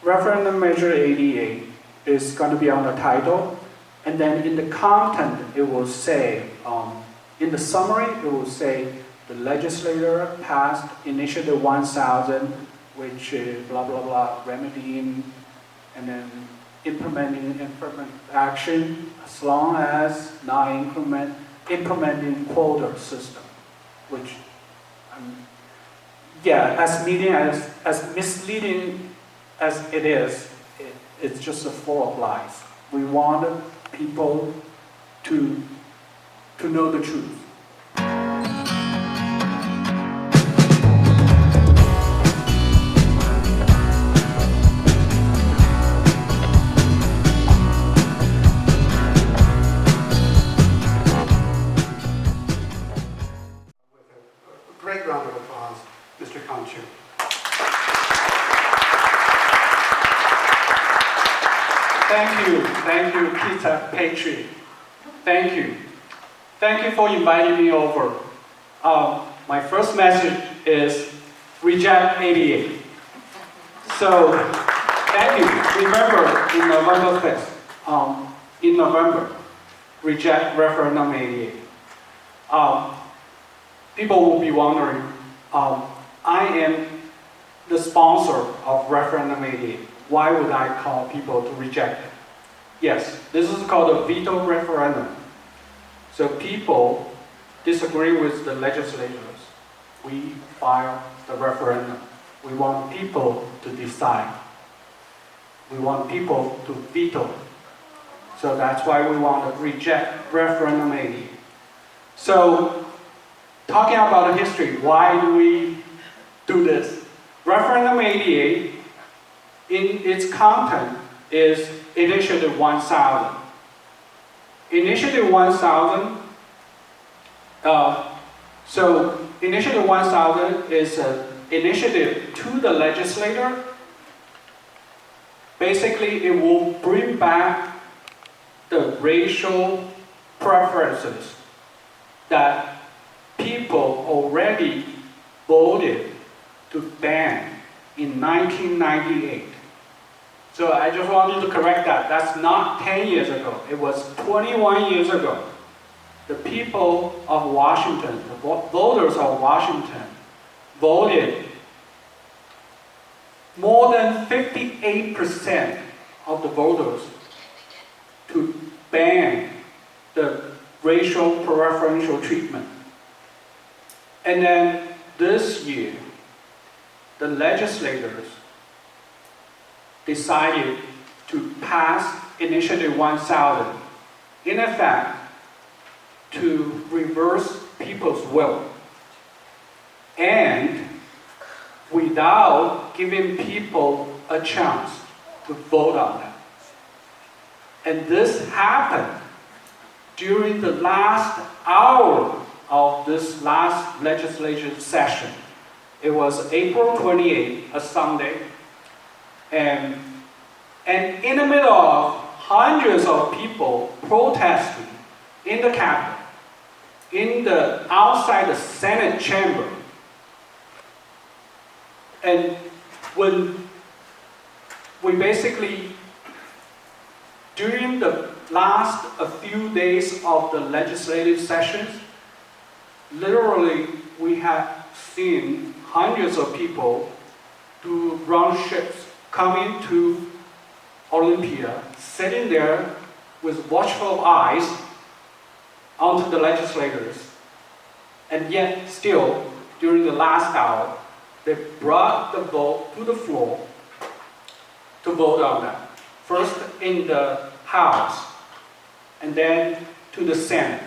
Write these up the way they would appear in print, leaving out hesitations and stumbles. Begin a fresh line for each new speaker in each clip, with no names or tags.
Referendum Measure 88 is going to be on the title, and then in the content it will say, in the summary it will say, the legislator passed Initiative 1000, which is blah blah blah, remedying and then implementing action as long as not implementing quota system, which yeah, as misleading as it is, it's just a full of lies. We want people to know the truth.
Great round of applause, Mr. Conchu.
Thank you, Peter Petrie. Thank you. Thank you for inviting me over. My first message is reject 88. So, thank you. Remember, in November 5th, in November, reject referendum 88. People will be wondering, I am the sponsor of referendum 88. Why would I call people to reject it? Yes, this is called a veto referendum. So people disagree with the legislators. We file the referendum. We want people to decide. We want people to veto. So that's why we want to reject referendum 88. So, talking about the history, why do we do this? Referendum 88, in its content, is Initiative 1000. Initiative 1000, so Initiative 1000 is an initiative to the legislator. Basically, it will bring back the racial preferences that people already voted to ban in 1998. So I just wanted to correct that. That's not 10 years ago. It was 21 years ago. The people of Washington, the voters of Washington, voted more than 58% of the voters to ban the racial preferential treatment. And then this year, the legislators decided to pass Initiative 1000, in effect, to reverse people's will, and without giving people a chance to vote on that. And this happened during the last hour of this last legislative session. It was April 28th, a Sunday, and in the middle of hundreds of people protesting in the Capitol, outside the Senate chamber. And when we basically, during the last few days of the legislative sessions, literally we have seen hundreds of people do round ships coming to Olympia, sitting there with watchful eyes onto the legislators. And yet still, during the last hour, they brought the vote to the floor to vote on that. First in the House, and then to the Senate.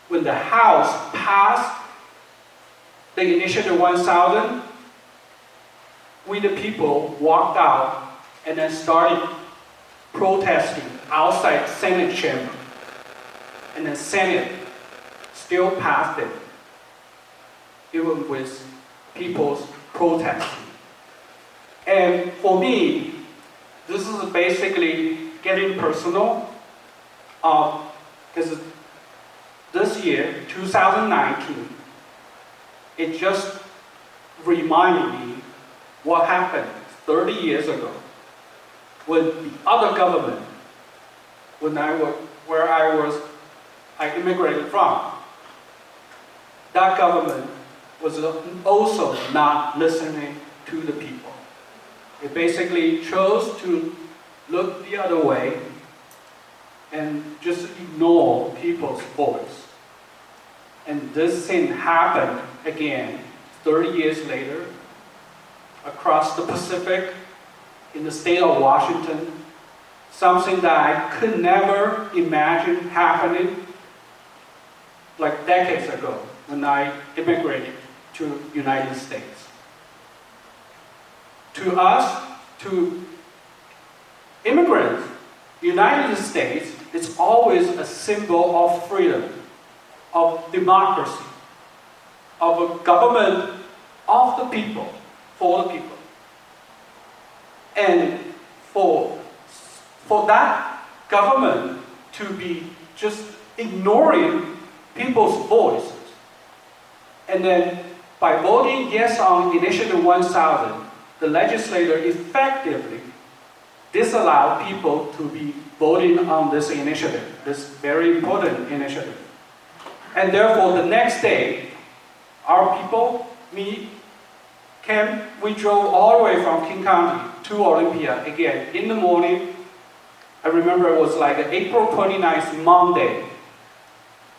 When the House passed the Initiative 1000, we the people walked out and then started protesting outside Senate chamber. And the Senate still passed it, even with people's protesting. And for me, this is basically getting personal, because this year, 2019, it just reminded me what happened 30 years ago. when the other government, where I immigrated from, that government was also not listening to the people. It basically chose to look the other way and just ignore people's voice. And this thing happened again 30 years later across the Pacific in the state of Washington, something that I could never imagine happening like decades ago when I immigrated to the United States. To us, to immigrants, United States is always a symbol of freedom, of democracy, of a government of the people, for the people. And for that government to be just ignoring people's voices, and then by voting yes on Initiative 1000, the legislator effectively disallowed people to be voting on this initiative, this very important initiative. And therefore, the next day, our people, we drove all the way from King County to Olympia again in the morning. I remember it was like April 29th, Monday,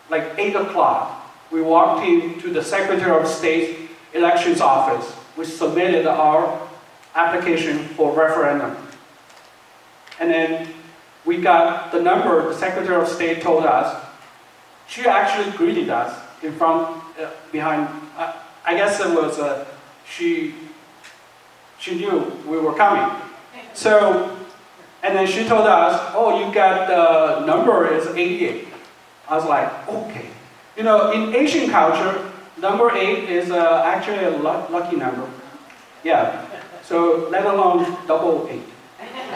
like 8 o'clock. We walked into the Secretary of State Elections Office. We submitted our application for referendum. And then we got the number the Secretary of State told us. She actually greeted us in front, behind, I guess it was, she knew we were coming. So, and then she told us, oh, you got the number is 88. I was like, okay. You know, in Asian culture, number 8 is actually a lucky number. Yeah. So, let alone double 8.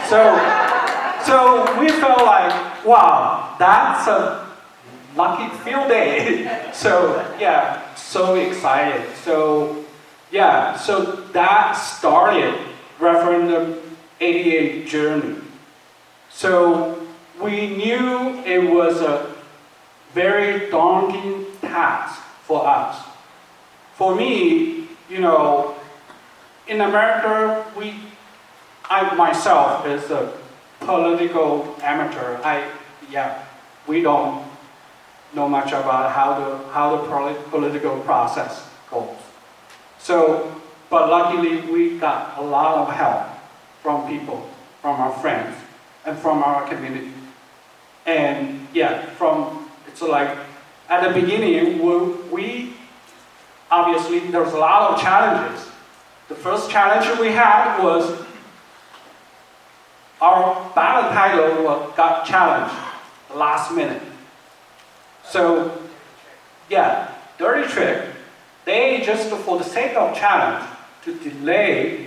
So we felt like, wow, that's a lucky field day. So yeah, so excited. So yeah, so that started Referendum 88 journey. So we knew it was a very daunting task for us. For me, you know, in America, I myself is a political amateur. We don't know much about how the political process goes. So, but luckily we got a lot of help from people, from our friends, and from our community. And yeah, it's like, at the beginning, we obviously, there was a lot of challenges. The first challenge we had was our ballot title got challenged last minute. So, yeah, dirty trick. They just, for the sake of challenge, to delay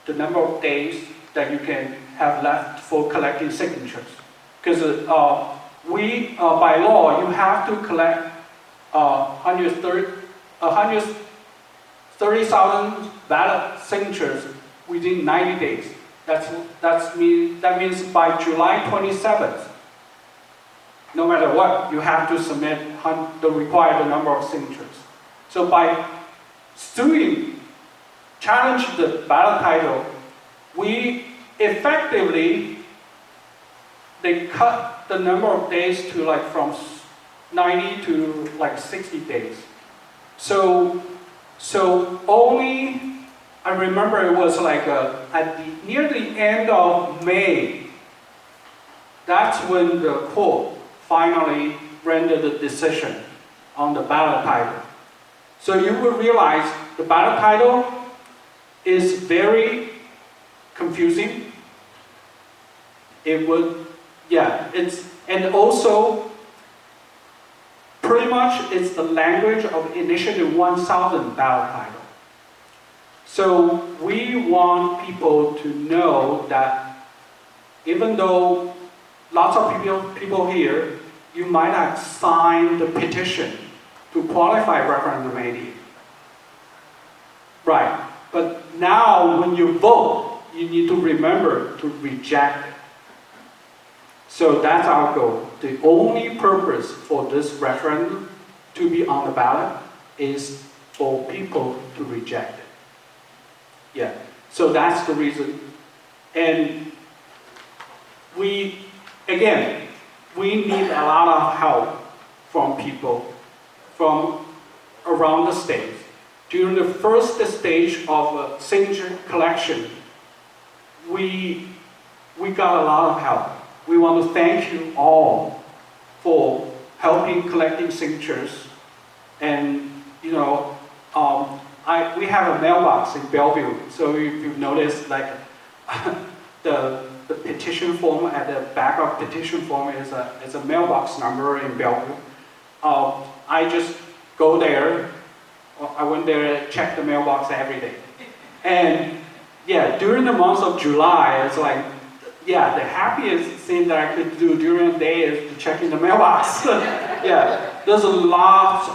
the number of days that you can have left for collecting signatures. Because by law, you have to collect 130,000 ballot signatures within 90 days. That means by July 27th, no matter what, you have to submit the required number of signatures. So by challenge the ballot title, we effectively, they cut the number of days to like from 90 to like 60 days. So only, I remember it was like near the end of May, that's when the court finally rendered the decision on the ballot title. So you will realize the ballot title is very confusing. And also pretty much it's the language of Initiative 1000 ballot title. So we want people to know that even though lots of people here, you might not sign the petition to qualify Referendum 88. Right, but now when you vote, you need to remember to reject it. So that's our goal. The only purpose for this referendum to be on the ballot is for people to reject it. Yeah, so that's the reason. And we need a lot of help from people from around the state. During the first stage of signature collection, we got a lot of help. We want to thank you all for helping collecting signatures. And we have a mailbox in Bellevue. So if you've noticed, like the petition form at the back of petition form is a mailbox number in Bellevue. I just go there. I went there and check the mailbox every day. And yeah, during the month of July, it's like, yeah, the happiest thing that I could do during the day is to check in the mailbox. Yeah, there's a lot,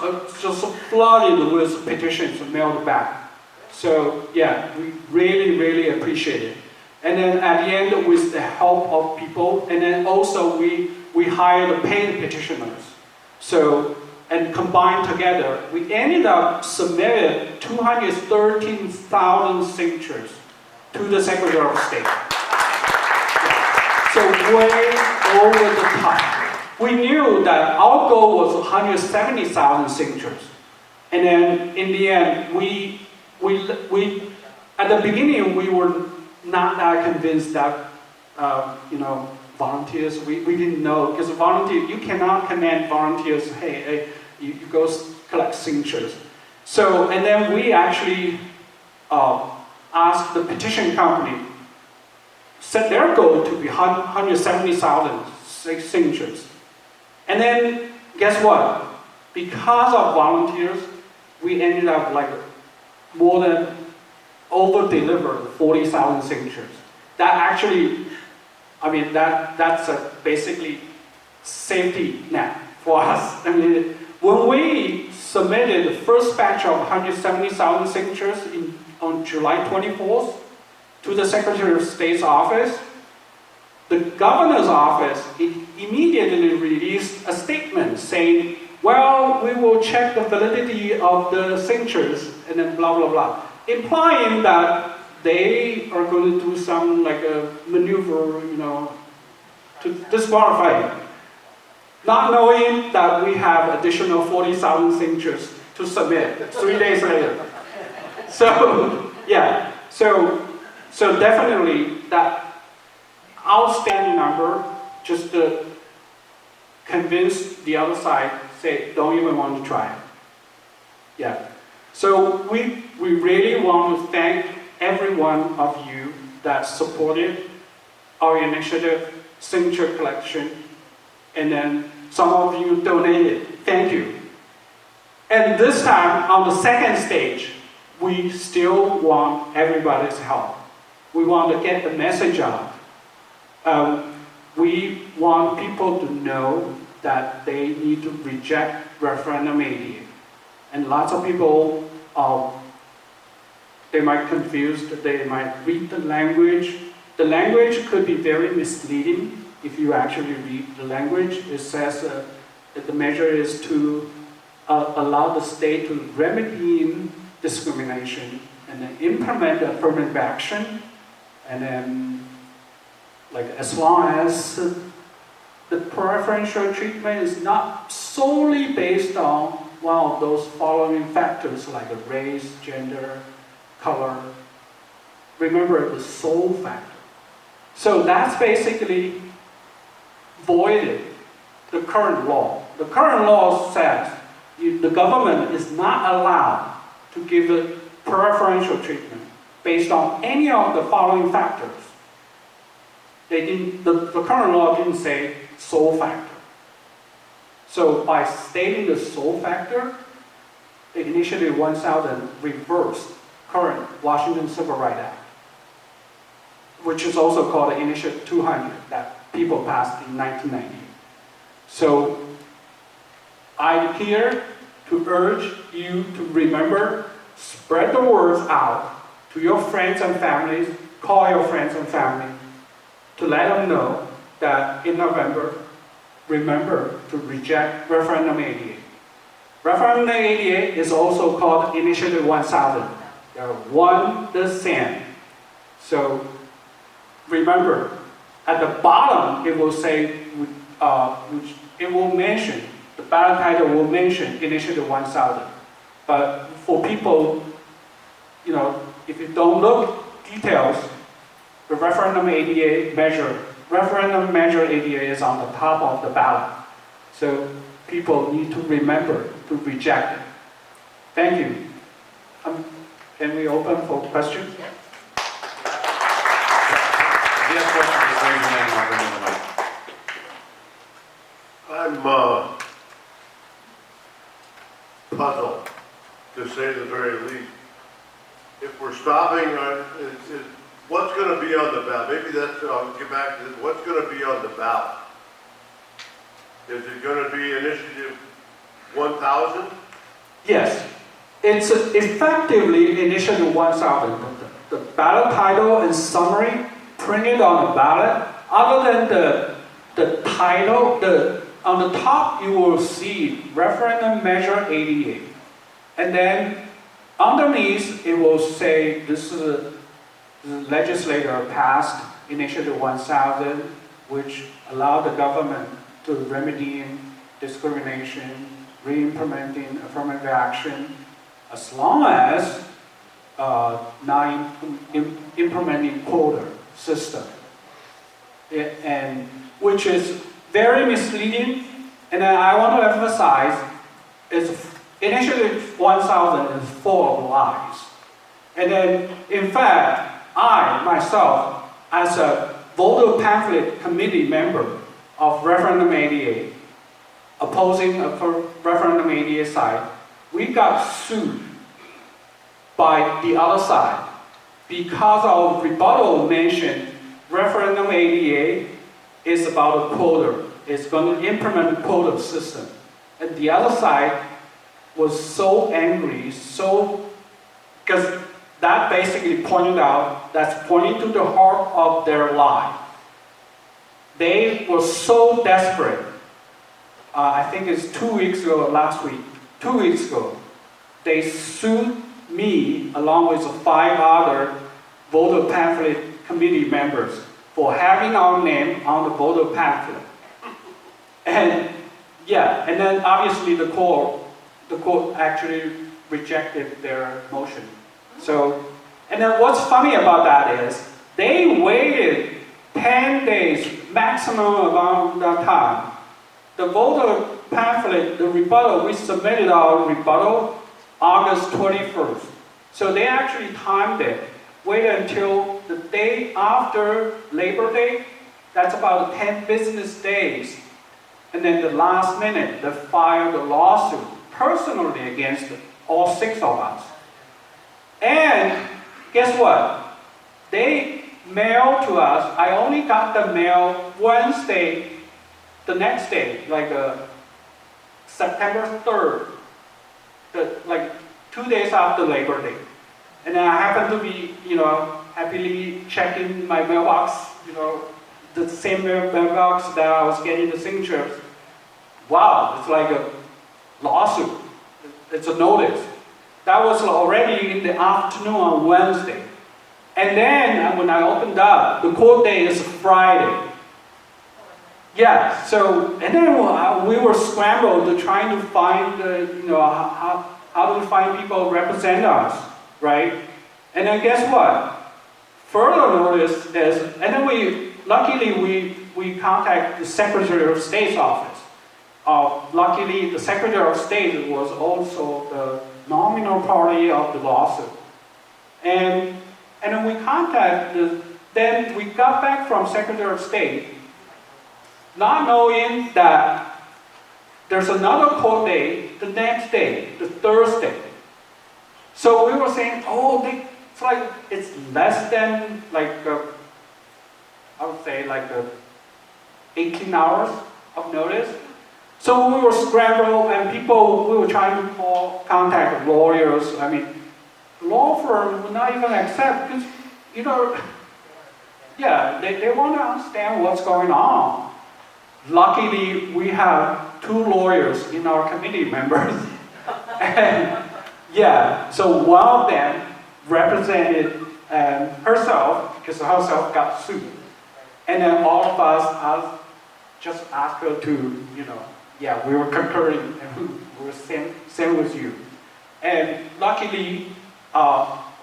just flooded with petitions mailed back. So yeah, we really, really appreciate it. And then at the end, with the help of people, and then also we hired paid petitioners. So, and combined together, we ended up submitting 213,000 signatures to the Secretary of State. So way over the top. We knew that our goal was 170,000 signatures. And then in the end, we at the beginning, we were not that convinced that, volunteers, we didn't know, because volunteers, you cannot command volunteers, hey, you go collect signatures. So, and then we actually asked the petition company, set their goal to be 170,000 signatures. And then, guess what? Because of volunteers, we ended up like more than over-delivered 40,000 signatures. That actually, I mean, that's a basically safety net for us. I mean, when we submitted the first batch of 170,000 signatures on July 24th to the Secretary of State's office, the governor's office immediately released a statement saying, well, we will check the validity of the signatures, and then blah, blah, blah, implying that they are going to do some like a maneuver, to disqualify it. Not knowing that we have additional 40,000 signatures to submit 3 days later. So, yeah, so definitely that outstanding number just to convince the other side, say, don't even want to try it. Yeah. So we really want to thank every one of you that supported our initiative, signature collection, and then some of you donated. Thank you. And this time, on the second stage, we still want everybody's help. We want to get the message out. We want people to know that they need to reject referendum 88. And lots of people, they might confuse, they might read the language. The language could be very misleading if you actually read the language. It says that the measure is to allow the state to remedy discrimination and then implement affirmative action, and then like as long as the preferential treatment is not solely based on one of those following factors like race, gender, color. Remember the sole factor. So that's basically voided the current law. The current law says the government is not allowed to give a preferential treatment based on any of the following factors. The current law didn't say sole factor. So by stating the sole factor, the Initiative 1000 reversed current Washington Civil Rights Act, which is also called the Initiative 200 that people passed in 1990. So I'm here to urge you to remember, spread the words out to your friends and families call your friends and family to let them know that in November, remember to reject Referendum 88. Referendum 88 is also called Initiative 1000. They are one the same. So remember, at the bottom it will say, it will mention, the ballot title will mention Initiative 1000. But for people, if you don't look details, the Referendum Measure 88 is on the top of the ballot. So people need to remember to reject it. Thank you. Can we open for questions?
If you have questions, just raise your hand and I'll bring you the mic.
I'm puzzled, to say the very least. If we're stopping, what's going to be on the ballot? Maybe that's, I'll get back to this. What's going to be on the ballot? Is it going to be Initiative 1000?
Yes. It's effectively Initiative 1000. The ballot title and summary printed on the ballot, other than the title, on the top you will see Referendum Measure 88. And then underneath it will say this is the legislator passed Initiative 1000, which allowed the government to remedy discrimination, re-implementing affirmative action, as long as not implementing quota system, and which is very misleading. And then I want to emphasize, Initiative 1000 is full of lies. And then, in fact, I myself, as a voter pamphlet committee member of Referendum 88, opposing a Referendum 88 side, we got sued by the other side because our rebuttal mentioned Referendum 88 is about a quota. It's going to implement a quota system. And the other side was so angry, because that basically that's pointing to the heart of their lie. They were so desperate. I think it's 2 weeks ago, last week, 2 weeks ago, they sued me along with 5 other voter pamphlet committee members for having our name on the voter pamphlet. And and then obviously the court actually rejected their motion. So, and then what's funny about that is they waited 10 days maximum amount of time. The voter pamphlet, the rebuttal, we submitted our rebuttal August 21st. So they actually timed it, waited until the day after Labor Day, that's about 10 business days. And then the last minute, they filed a lawsuit personally against all 6 of us. And guess what? They mailed to us, I only got the mail Wednesday, the next day, like September 3rd, like 2 days after Labor Day. And then I happened to be, happily checking my mailbox, the same mailbox that I was getting the signatures. Wow, it's like a lawsuit. It's a notice. That was already in the afternoon on Wednesday. And then when I opened up, the court date is Friday. Yeah, so, and then we were scrambled to trying to find, how do we find people who represent us, right? And then guess what? Further notice is, and then luckily we contact the Secretary of State's office. Luckily, the Secretary of State was also the nominal party of the lawsuit. And then we contacted, then we got back from Secretary of State, not knowing that there's another court date the next day, the Thursday. So we were saying, it's less than I would say 18 hours of notice. So we were scrambled, and we were trying to contact lawyers. I mean, law firm would not even accept, because, yeah, they want to understand what's going on. Luckily, we have 2 lawyers in our committee members. And yeah, so one of them represented herself, because herself got sued. And then all of us just asked her to, yeah, we were concurring and we were same with you. And luckily,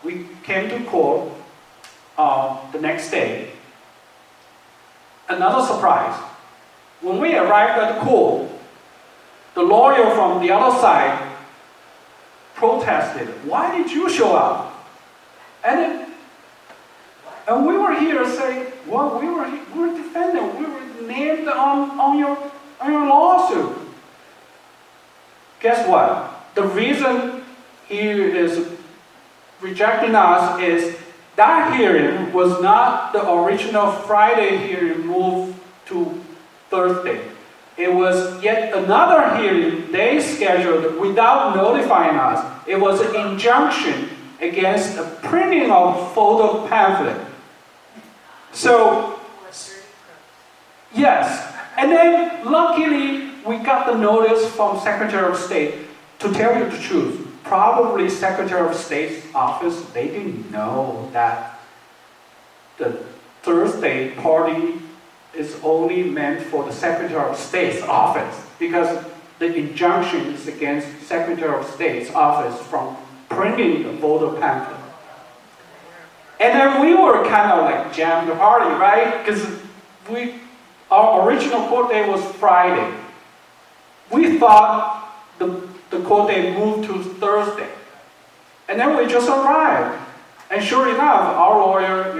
we came to court the next day. Another surprise. When we arrived at the court, the lawyer from the other side protested, "Why did you show up?" And we were here saying, "Well, we were defending, we were named on your lawsuit." Guess what? The reason he is rejecting us is that hearing was not the original Friday hearing moved to Thursday. It was yet another hearing they scheduled without notifying us. It was an injunction against the printing of photo pamphlet. So, yes. And then luckily we got the notice from Secretary of State. To tell you the truth, probably Secretary of State's office, they didn't know that the Thursday party is only meant for the Secretary of State's office, because the injunction is against Secretary of State's office from printing the voter pamphlet. And then we were kind of like jammed the party, right? Because our original court date was Friday. We thought the court date moved to Thursday. And then we just arrived. And sure enough, our lawyer,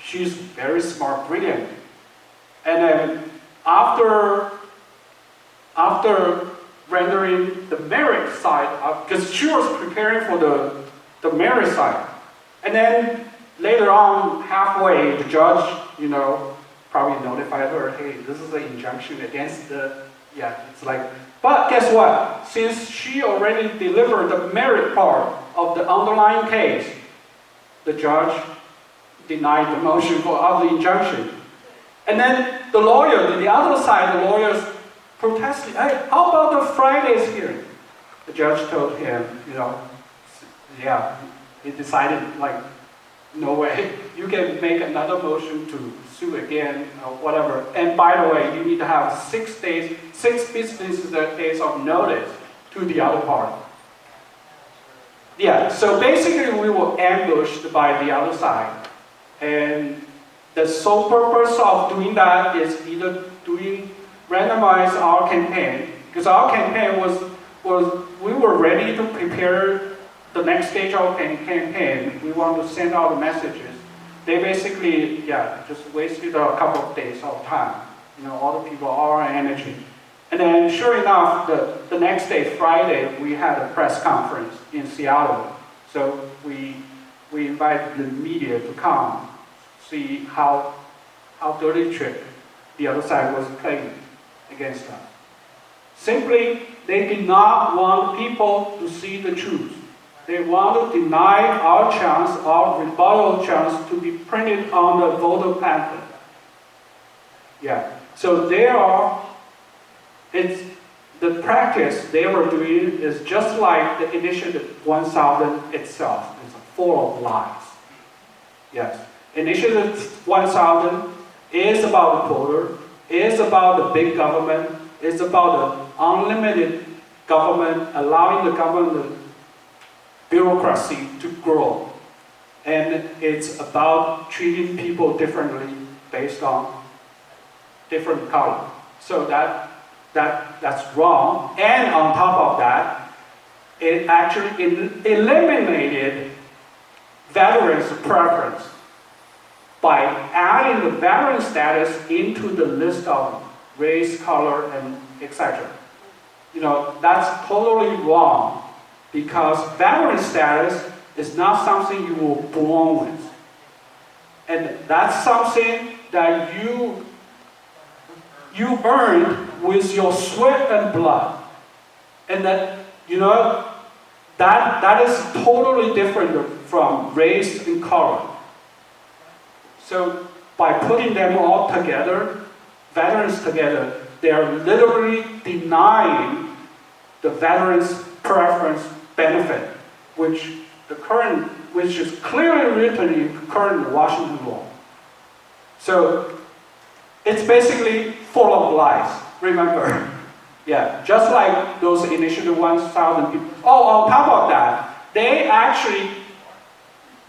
she's very smart, brilliant. And then after rendering the merit side, because she was preparing for the merit side. And then later on, halfway, the judge, probably notified her, "Hey, this is an injunction against it's like," but guess what? Since she already delivered the merit part of the underlying case, the judge denied the motion of the injunction. And then the other side, the lawyers protested, "Hey, how about the Friday's hearing?" The judge told him, he decided, no way, you can make another motion to sue again, or whatever. And by the way, you need to have 6 business days of notice to the other party. Yeah, so basically we were ambushed by the other side. And the sole purpose of doing that is either randomize our campaign, because our campaign was we were ready to prepare the next stage of campaign. We want to send out the messages. They basically, just wasted a couple of days of time. All the people, all our energy. And then sure enough, the next day, Friday, we had a press conference in Seattle. So we invited the media to come, see how dirty trick the other side was playing against us. Simply, they did not want people to see the truth. They want to deny our rebuttal chance to be printed on the voter pamphlet. So the practice they were doing is just like the Initiative 1000 itself. It's full of lies. Yes. Initiative 1000 is about the voter, is about the big government, is about the unlimited government, allowing the government, bureaucracy to grow. And it's about treating people differently based on different color. So that's wrong. And on top of that, it actually eliminated veterans' preference by adding the veteran status into the list of race, color, and etc. That's totally wrong, because veteran status is not something you were born with. And that's something that you earned with your sweat and blood. And that is totally different from race and color. So by putting them all together, veterans together, they are literally denying the veterans' preference benefit, which is clearly written in current Washington law. So it's basically full of lies, remember. Yeah, just like those initial 1,000 people. Oh, on top of that, they actually,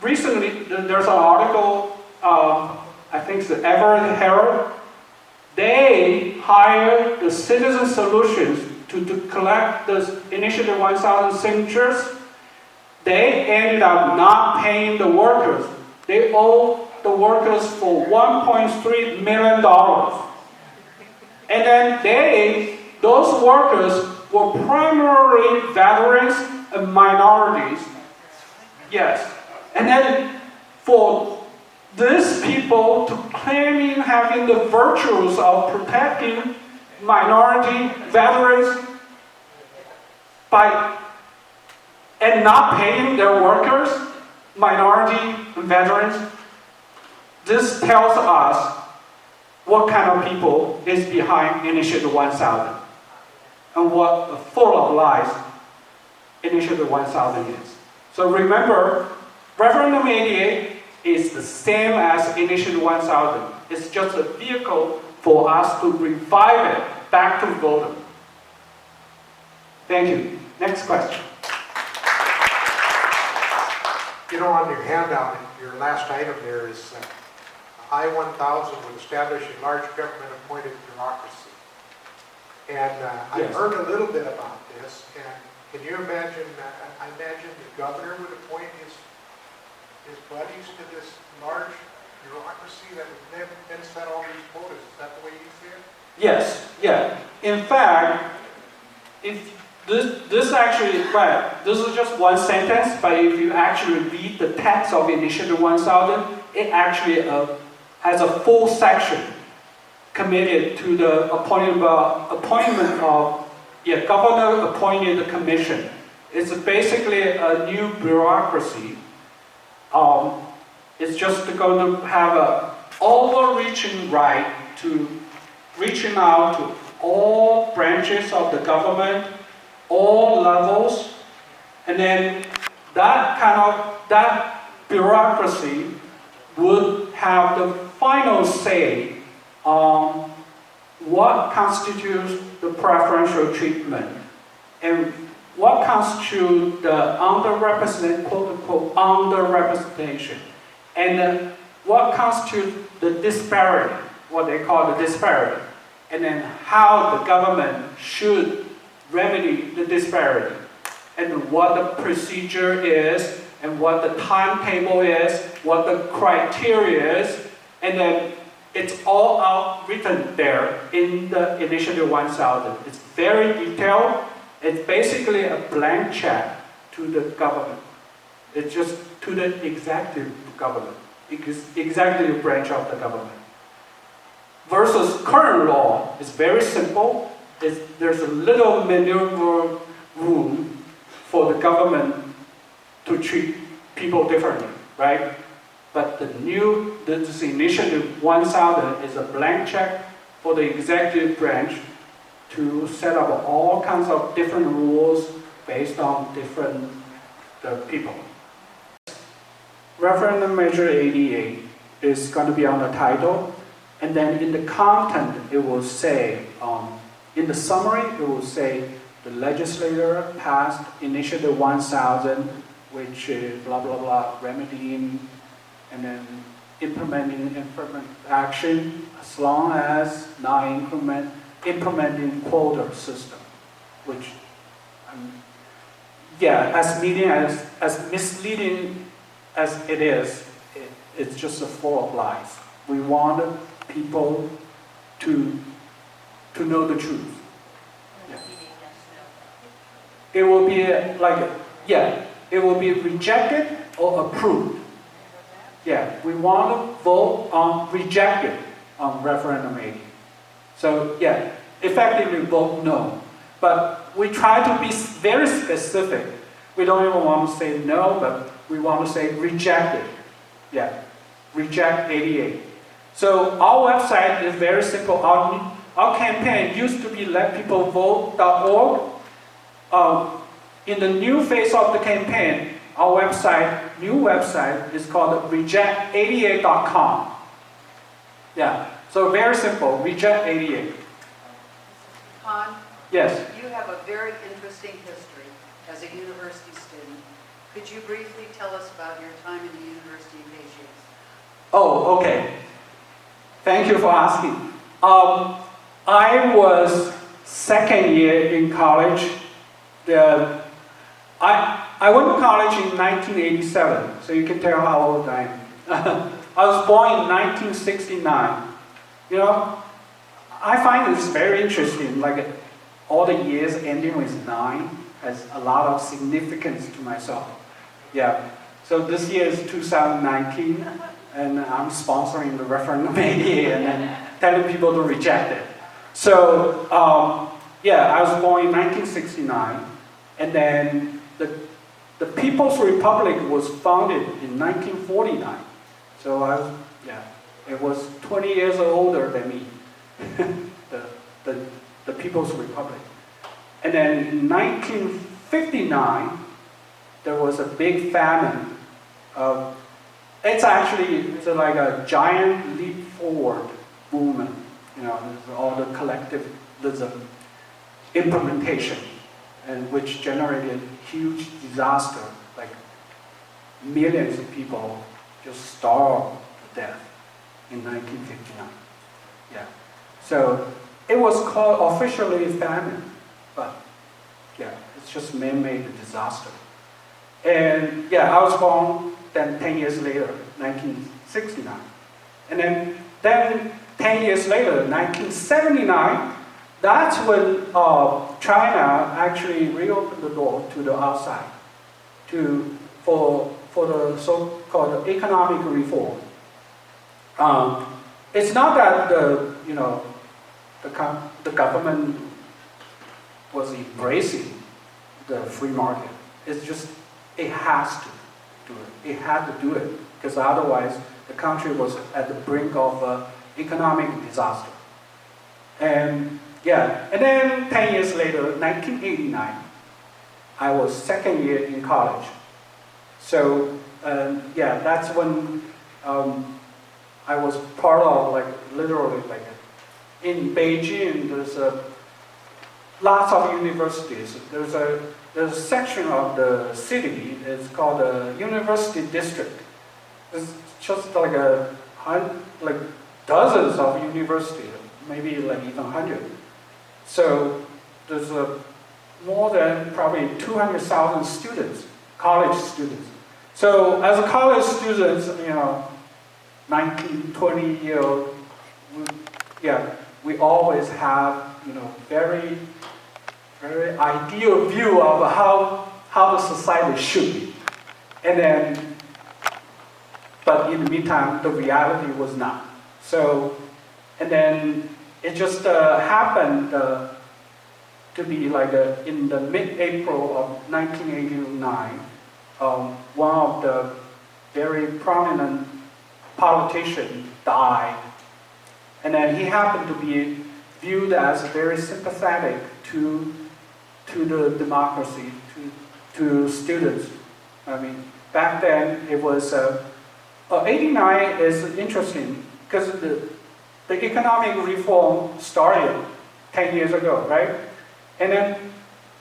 recently, there's an article, I think it's the Everett Herald. They hired the Citizen Solutions to collect the initial 1,000 signatures. They ended up not paying the workers. They owe the workers for $1.3 million. And then those workers were primarily veterans and minorities. Yes. And then for these people to claiming having the virtues of protecting minority veterans and not paying their workers, minority veterans, this tells us what kind of people is behind Initiative 1000 and what full of lies Initiative 1000 is. So remember, Referendum 88 is the same as Initiative 1000. It's just a vehicle for us to revive it back to voting. Thank you. Next question.
You know, on your handout, your last item there is I-1000 would establish a large government-appointed bureaucracy. And I've heard a little bit about this, and can you imagine, I imagine the governor would appoint his buddies to this large bureaucracy that would then set all these quotas. Is that the way you see it?
Yes, yeah. In fact, if this actually, right, this is just one sentence, but if you actually read the text of Initiative 1000, it actually has a full section committed to the appointment of governor-appointed commission. It's basically a new bureaucracy. It's just going to have an overreaching right to reaching out to all branches of the government, all levels, and then that bureaucracy would have the final say on what constitutes the preferential treatment and what constitutes the underrepresented, quote-unquote, underrepresentation, and what constitutes the disparity, what they call the disparity, and then how the government should remedy the disparity, and what the procedure is, and what the timetable is, what the criteria is, and then it's all out written there in the Initiative 1000. It's very detailed. It's basically a blank check to the government. It's just to the executive government, executive branch of the government. Versus current law is very simple. There's a little maneuver room for the government to treat people differently, right? But this Initiative 1000 is a blank check for the executive branch to set up all kinds of different rules based on different people. Referendum Measure 88 is going to be on the title, and then in the content it will say, in the summary it will say, the legislator passed Initiative 1000, which is blah blah blah, remedying and then implementing action as long as not implementing quota system, which as misleading as it is, it's just full of lies. We want people to know the truth. Yeah. It will be it will be rejected or approved. Yeah, we want to vote on rejected on Referendum 80. So yeah, effectively vote no. But we try to be very specific. We don't even want to say no, but we want to say rejected. Yeah, reject 88. So our website is very simple. Our campaign used to be letpeoplevote.org. In the new phase of the campaign, our new website is called reject88.com. Yeah, so very simple, reject88.
Han,
Yes.
you have a very interesting history as a university student. Could you briefly tell us about your time in the University of Beijing?
Oh, okay. Thank you for asking. I was second year in college. I went to college in 1987, so you can tell how old I am. I was born in 1969. You know, I find this very interesting, like all the years ending with 9 has a lot of significance to myself. Yeah, so this year is 2019, and I'm sponsoring the Referendum 88 and then telling people to reject it. So, yeah, I was born in 1969, and then the People's Republic was founded in 1949. So it was 20 years older than me, the People's Republic. And then in 1959, there was a big famine. It's like a giant leap forward movement, you know, all the collectivism implementation, and which generated huge disaster, like millions of people just starved to death in 1959. Yeah, so it was called officially famine, but yeah, it's just man-made disaster. And yeah, I was born then 10 years later, 1969. And then 10 years later, 1979, that's when China actually reopened the door to the outside for the so-called economic reform. It's not that the government was embracing the free market. It's just it has to do it. It had to do it because otherwise the country was at the brink of economic disaster. And yeah, and then 10 years later, 1989, I was second year in college. So yeah, that's when I was part of literally in Beijing. There's lots of universities. There's a section of the city. It's called the University District. It's just like dozens of universities, maybe even 100. So there's more than probably 200,000 students, college students. So as a college students, 19, 20-year-old, we always have, very, very ideal view of how the society should be. And then, but in the meantime, the reality was not. So, and then it just happened to be in the mid-April of 1989, one of the very prominent politicians died. And then he happened to be viewed as very sympathetic to the democracy, to students. I mean, back then it was, 89 is interesting because the economic reform started 10 years ago, right? And then,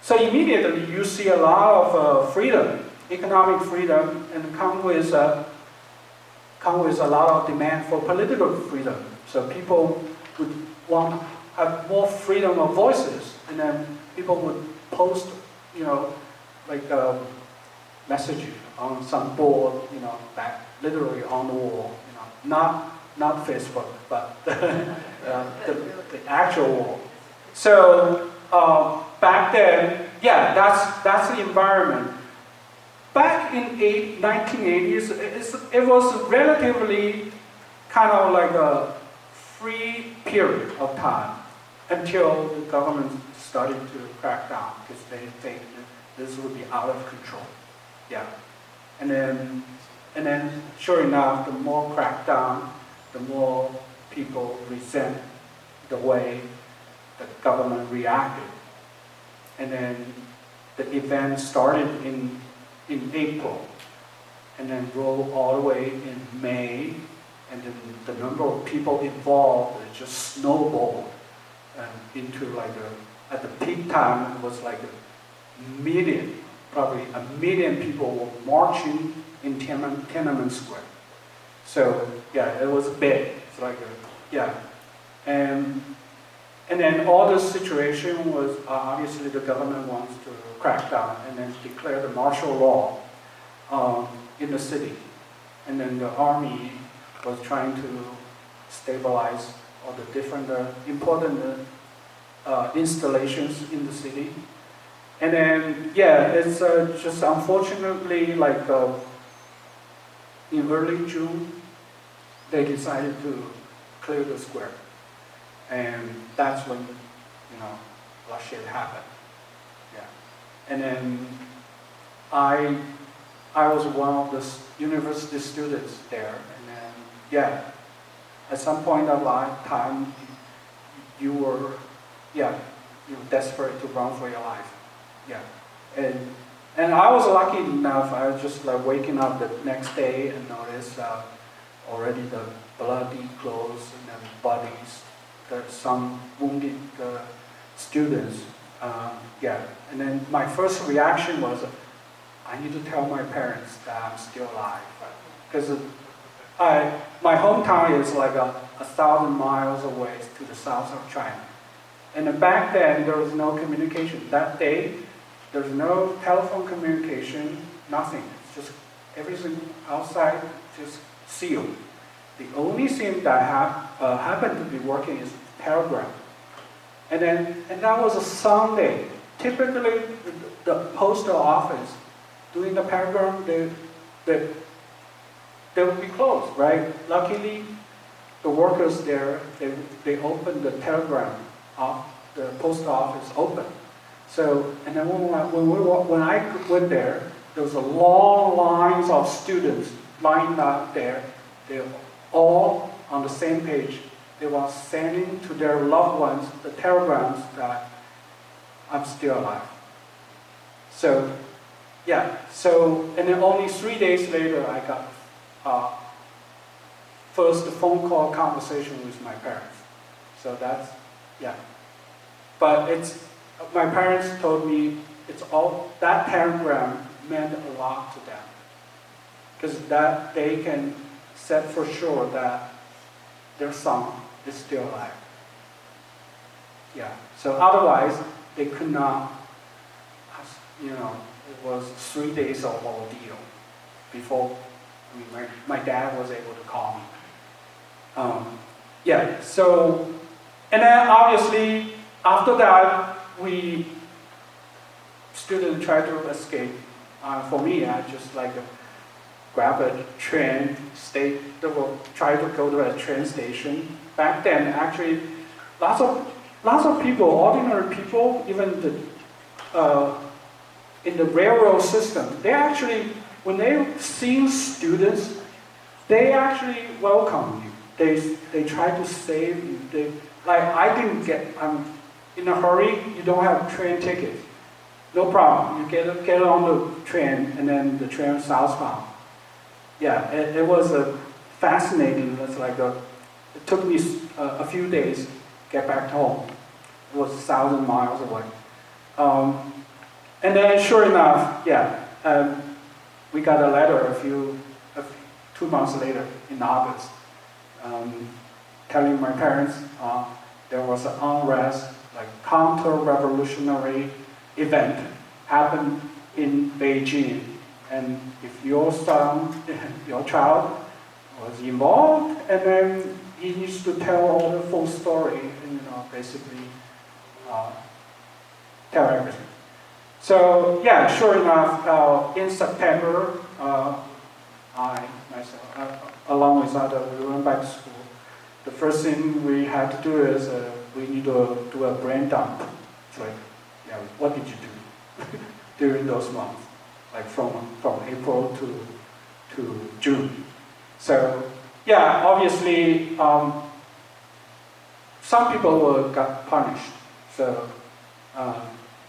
so immediately you see a lot of freedom, economic freedom, and come with a lot of demand for political freedom. So people would want to have more freedom of voices, and then people would post, messages on some board, back literally on the wall, not Facebook, but the actual wall. So back then, yeah, that's the environment. Back in 1980s, it was relatively kind of like a free period of time until the government started to crack down because they think that this would be out of control. Yeah, and then sure enough, the more crackdown, the more people resent the way the government reacted. And then the event started in April, and then rolled all the way in May, and then the number of people involved just snowballed into like at the peak time, it was like a million, probably a million people were marching in Tiananmen Square. So yeah, it was big. It's like yeah, and then all this situation was obviously the government wants to crack down and then declare the martial law in the city, and then the army was trying to stabilize all the different important installations in the city. And then, yeah, it's just unfortunately like in early June, they decided to clear the square. And that's when, you know, a lot of shit happened. Yeah. And then I was one of the university students there. And then, yeah, at some point of time, you were desperate to run for your life. Yeah. And I was lucky enough, I was just like waking up the next day and noticed already the bloody clothes and then bodies. There's some wounded students. Yeah. And then my first reaction was, I need to tell my parents that I'm still alive. Because my hometown is like 1,000 miles away to the south of China. And then back then, there was no communication. That day, there was no telephone communication, nothing. It's just everything outside just sealed. The only thing that happened to be working is telegram. And that was a Sunday. Typically, the postal office doing the telegram, they would be closed, right? Luckily, the workers there, they opened the telegram off, the post office open. So, and then when I went there, there was a long lines of students lined up there. They're all on the same page. They were sending to their loved ones the telegrams that I'm still alive. So, yeah. So, and then only 3 days later, I got first phone call conversation with my parents. So that's, yeah. But my parents told me that telegram meant a lot to them. Because that they can say for sure that their son is still alive. Yeah. So otherwise, they could not, you know, it was 3 days of ordeal before my dad was able to call me. Yeah, so, and then obviously, after that, we students try to escape. For me, I just like grab a train, try to go to a train station. Back then, actually, lots of people, ordinary people, even in the railroad system, they actually, when they see students, they actually welcome you. They try to save you. I didn't get, I'm in a hurry, you don't have train tickets. No problem. You get on the train, and then the train southbound. Yeah, it was fascinating. It was like it took me a few days to get back home. It was 1,000 miles away. And then, sure enough, yeah, we got a letter 2 months later in August, telling my parents there was an unrest, like counter-revolutionary event happened in Beijing, and if your son, your child, was involved, and then he needs to tell all the full story, and basically tell everything. So yeah, sure enough, in September, I myself, along with others, we went back to school. The first thing we had to do is we need to do a brain dump. It's like, yeah, what did you do during those months, like from April to June? So yeah, obviously some people got punished. So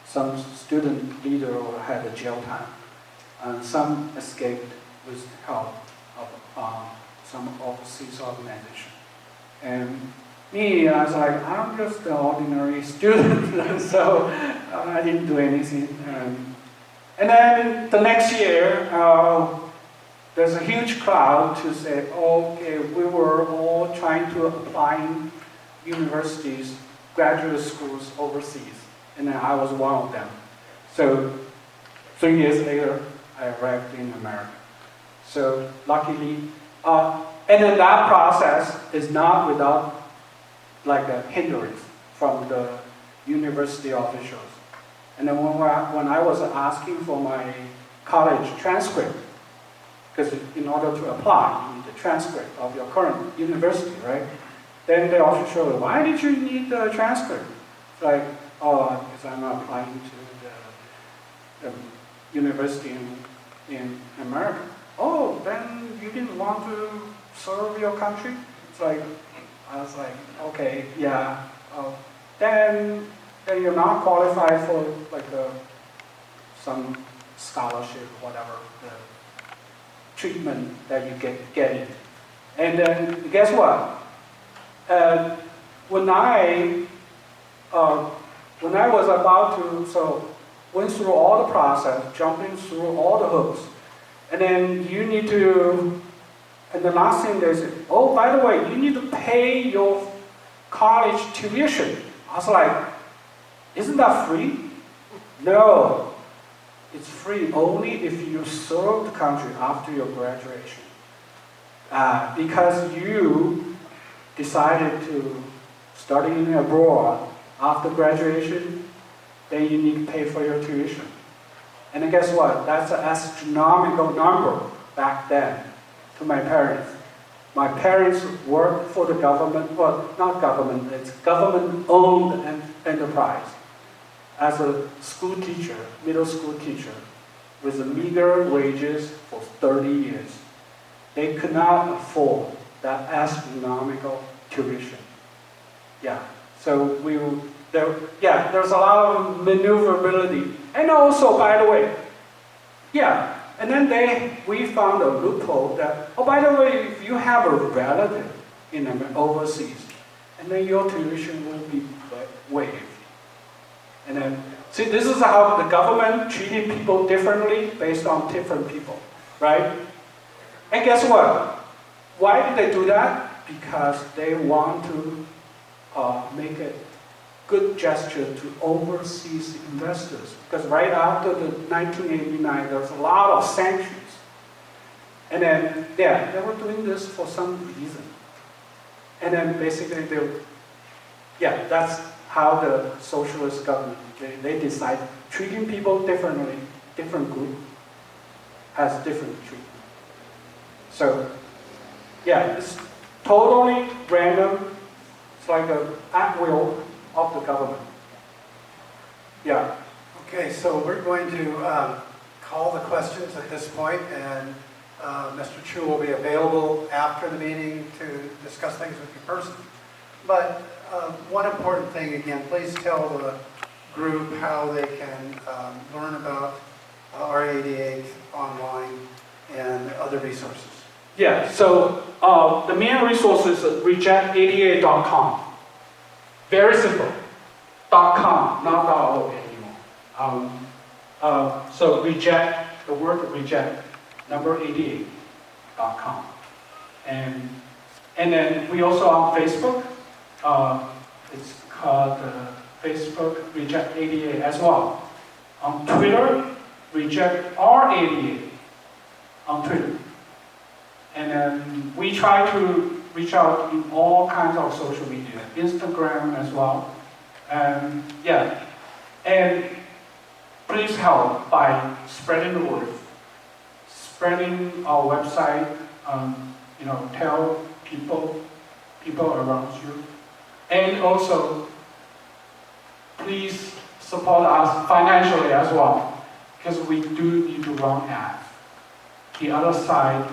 some student leader had a jail time, and some escaped with help of some overseas organization. And me, I was like, I'm just an ordinary student, so I didn't do anything. And then the next year, there's a huge crowd to say, okay, we were all trying to apply in universities, graduate schools overseas, and then I was one of them. So 3 years later, I arrived in America. So luckily, and then that process is not without like a hindrance from the university officials. And then when I was asking for my college transcript, because in order to apply, you need a transcript of your current university, right? Then the official, why did you need the transcript? It's like, oh, because I'm applying to the university in America. Oh, then you didn't want to serve your country? It's like, I was like, okay, yeah. Then you're not qualified for like some scholarship, whatever the treatment that you get it. And then guess what? When I was about to, went through all the process, jumping through all the hoops, and then you need to, and the last thing they said, oh, by the way, you need to pay your college tuition. I was like, isn't that free? No, it's free only if you serve the country after your graduation. Because you decided to studying abroad after graduation, then you need to pay for your tuition. And then guess what? That's an astronomical number back then to my parents. My parents worked for the government, well, not government, it's government-owned enterprise as a school teacher, middle school teacher, with meager wages for 30 years. They could not afford that astronomical tuition. Yeah, so there's a lot of maneuverability. And also, by the way, and then we found a loophole that, oh, by the way, if you have a relative in overseas, and then your tuition will be waived. And then, see, this is how the government treated people differently based on different people, right? And guess what? Why did they do that? Because they want to make a good gesture to overseas investors. Because right after the 1989, there was a lot of sanctions. And then, they were doing this for some reason. And then basically, that's how the socialist government, they decide treating people differently, different group has different treatment. So, it's totally random. It's like an at will of the government. Yeah.
Okay, so we're going to call the questions at this point, and Mr. Chu will be available after the meeting to discuss things with you personally. But one important thing, again, please tell the group how they can learn about R88 online and other resources.
Yeah, so the main resource is reject88.com. Very simple. .com, not .org anymore. So reject, the word reject, number 88.com. And then we also on Facebook. It's called Facebook Reject 88 as well. On Twitter, Reject R88 on Twitter. And then we try to reach out in all kinds of social media, Instagram as well. And please help by spreading the word, spreading our website. Tell people around you, and also please support us financially as well, because we do need to run ads. The other side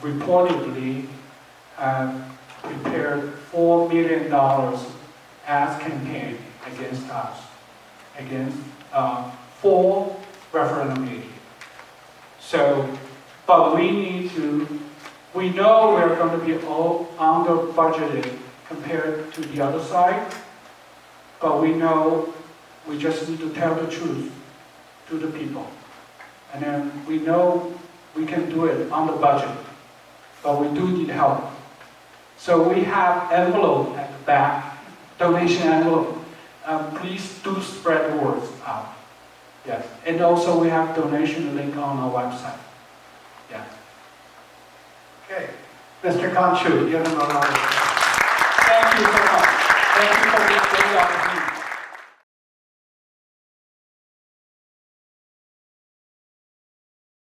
reportedly prepared $4 million as campaign against us, against 4 referendum meetings. So, but we know we're going to be all under budgeted compared to the other side, but we know we just need to tell the truth to the people. And then we know we can do it on the budget, but we do need help. So we have envelope at the back, donation envelope. Please do spread the word out. Yes, and also we have donation link on our website. Yeah.
Okay. Mr. Conchu, you have another.
Thank you so much. Thank you for this great opportunity.